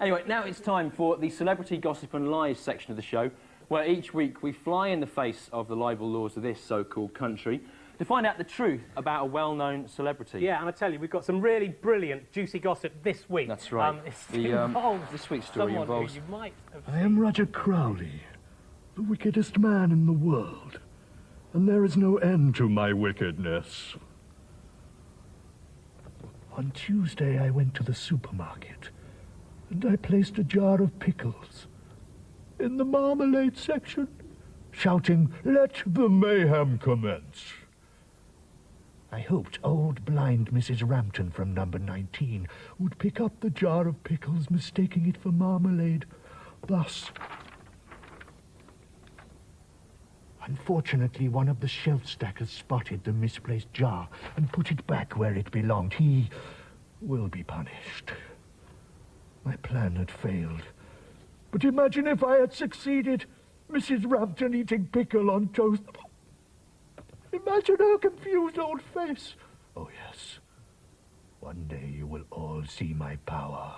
Anyway, now it's time for the Celebrity Gossip and Lies section of the show, where each week we fly in the face of the libel laws of this so-called country to find out the truth about a well-known celebrity. Yeah, and I tell you, we've got some really brilliant, juicy gossip this week. That's right. This week's story involves... You might have I am Roger Crowley, the wickedest man in the world, and there is no end to my wickedness. On Tuesday, I went to the supermarket, and I placed a jar of pickles in the marmalade section, shouting, "Let the mayhem commence." I hoped old blind Mrs. Rampton from number 19 would pick up the jar of pickles, mistaking it for marmalade. Thus, unfortunately, one of the shelf stackers spotted the misplaced jar and put it back where it belonged. He will be punished. My plan had failed. But imagine if I had succeeded. Mrs. Rampton eating pickle on toast. Imagine her confused old face. Oh, yes. One day you will all see my power.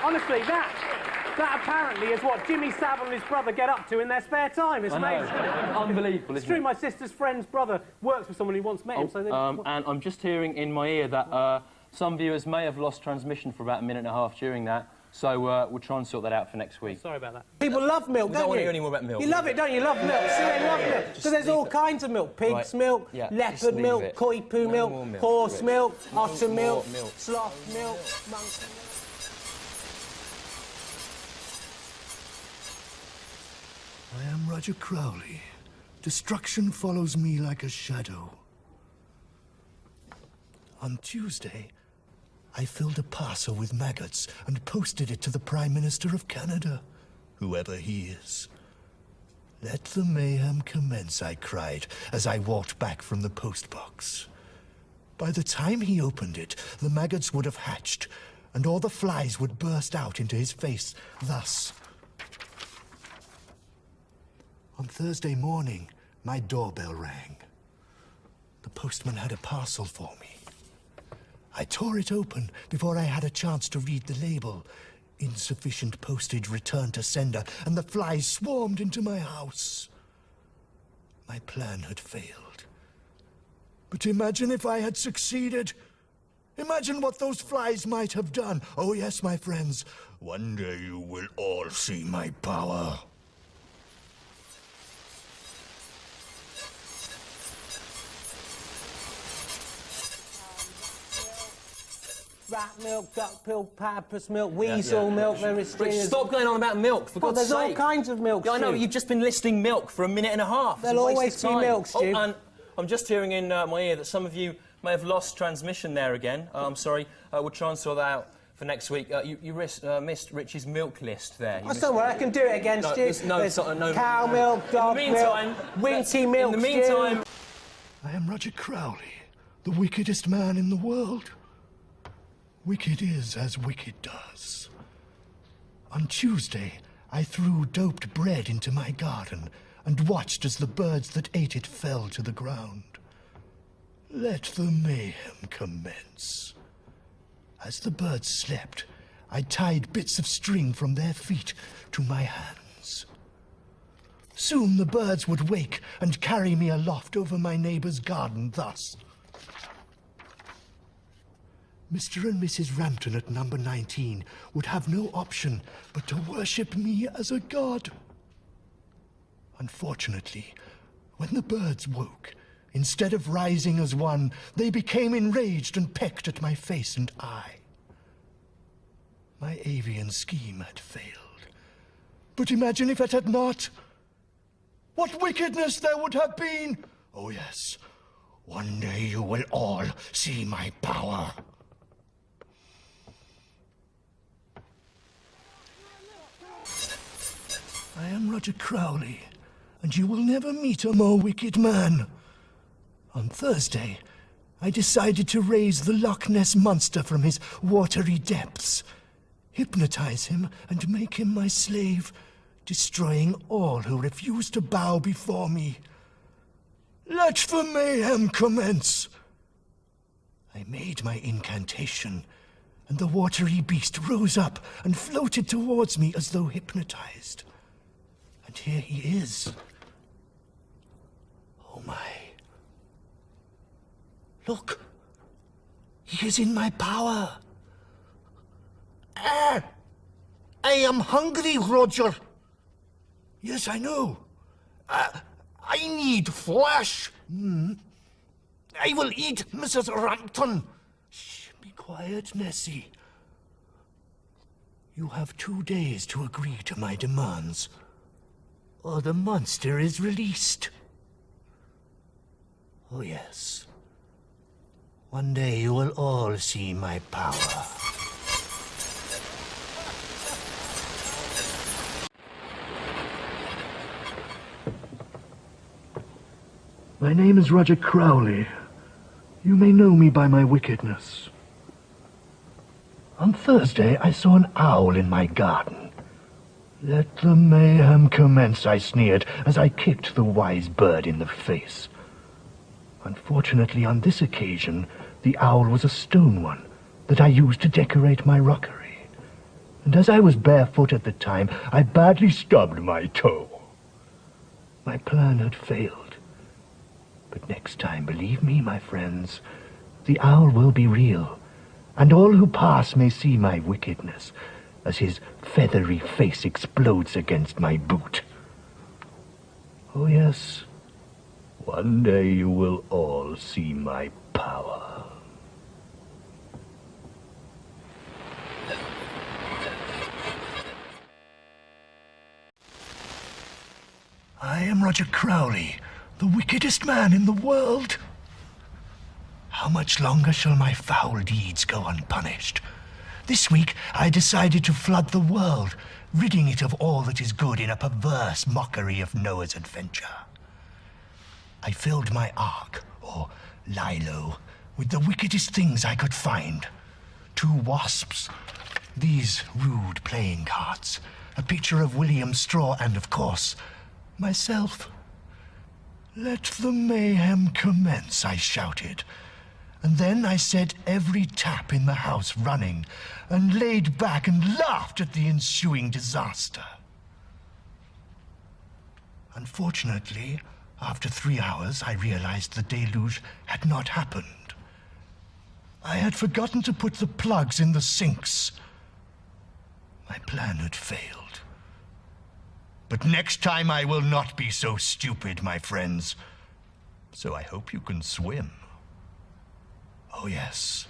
Honestly, that apparently is what Jimmy Savile and his brother get up to in their spare time. It's amazing. Unbelievable, It's true, my sister's friend's brother works with someone who once met him. So and I'm just hearing in my ear that some viewers may have lost transmission for about a minute and a half during that. So we'll try and sort that out for next week. Sorry about that. People love milk, don't you? We don't want to hear any more about milk. You love it, don't you? Love milk. See, they love milk. So there's all kinds of milk. Pig's milk, leopard milk, koipu milk, horse milk, otter milk, sloth milk, monkey milk. I am Roger Crowley. Destruction follows me like a shadow. On Tuesday, I filled a parcel with maggots and posted it to the Prime Minister of Canada, whoever he is. "Let the mayhem commence," I cried as I walked back from the postbox. By the time he opened it, the maggots would have hatched, and all the flies would burst out into his face, thus. On Thursday morning, my doorbell rang. The postman had a parcel for me. I tore it open before I had a chance to read the label. Insufficient postage returned to sender, and the flies swarmed into my house. My plan had failed. But imagine if I had succeeded. Imagine what those flies might have done. Oh yes, my friends, one day you will all see my power. Rat milk, duck milk, pampers milk, weasel milk, there is... Rich, stop going on about milk, for God's sake. There's all kinds of milk, I know, you've just been listing milk for a minute and a half. There'll always be milk, Stu. Oh, and I'm just hearing in my ear that some of you may have lost transmission there again. I'm sorry. We'll try and sort that out for next week. You missed Rich's milk list there. Don't worry, I can do it again, Stu. There's cow milk, dog milk, winty milk, in the meantime... I am Roger Crowley, the wickedest man in the world. Wicked is as wicked does. On Tuesday, I threw doped bread into my garden and watched as the birds that ate it fell to the ground. Let the mayhem commence. As the birds slept, I tied bits of string from their feet to my hands. Soon the birds would wake and carry me aloft over my neighbor's garden thus. Mr. and Mrs. Rampton at number 19 would have no option but to worship me as a god. Unfortunately, when the birds woke, instead of rising as one, they became enraged and pecked at my face and eye. My avian scheme had failed. But imagine if it had not. What wickedness there would have been! Oh yes, one day you will all see my power. I am Roger Crowley, and you will never meet a more wicked man. On Thursday, I decided to raise the Loch Ness Monster from his watery depths, hypnotize him and make him my slave, destroying all who refuse to bow before me. Let the mayhem commence. I made my incantation, and the watery beast rose up and floated towards me as though hypnotized. And here he is. Oh my. Look. He is in my power. I am hungry, Roger. Yes, I know. I need flesh. I will eat Mrs. Rampton. Shh, be quiet, Nessie. You have 2 days to agree to my demands, or the monster is released. Oh, yes. One day you will all see my power. My name is Roger Crowley. You may know me by my wickedness. On Thursday, I saw an owl in my garden. Let the mayhem commence, I sneered, as I kicked the wise bird in the face. Unfortunately, on this occasion, the owl was a stone one that I used to decorate my rockery. And as I was barefoot at the time, I badly stubbed my toe. My plan had failed. But next time, believe me, my friends, the owl will be real, and all who pass may see my wickedness as his feathery face explodes against my boot. Oh yes, one day you will all see my power. I am Roger Crowley, the wickedest man in the world. How much longer shall my foul deeds go unpunished? This week I decided to flood the world, ridding it of all that is good in a perverse mockery of Noah's adventure. I filled my ark, or lilo, with the wickedest things I could find. 2 wasps, these rude playing cards, a picture of William Straw, and of course, myself. Let the mayhem commence, I shouted. And then I set every tap in the house running, and laid back and laughed at the ensuing disaster. Unfortunately, after 3 hours, I realized the deluge had not happened. I had forgotten to put the plugs in the sinks. My plan had failed. But next time I will not be so stupid, my friends. So I hope you can swim. Oh yes.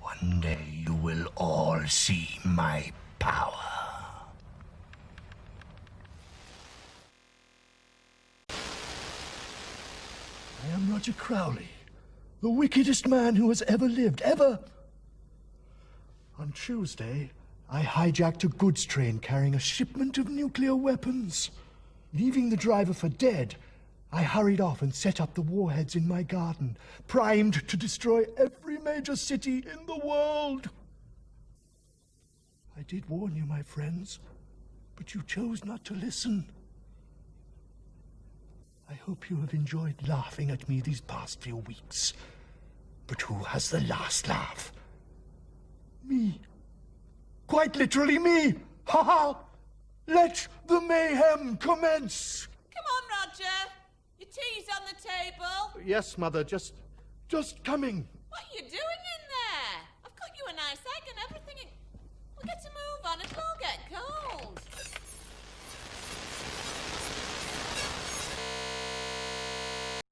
One day you will all see my power. I am Roger Crowley, the wickedest man who has ever lived, ever. On Tuesday, I hijacked a goods train carrying a shipment of nuclear weapons. Leaving the driver for dead, I hurried off and set up the warheads in my garden, primed to destroy every major city in the world. I did warn you, my friends, but you chose not to listen. I hope you have enjoyed laughing at me these past few weeks. But who has the last laugh? Me. Quite literally me! Ha ha! Let the mayhem commence! Come on, Roger. Your tea's on the table. Yes, Mother, just coming.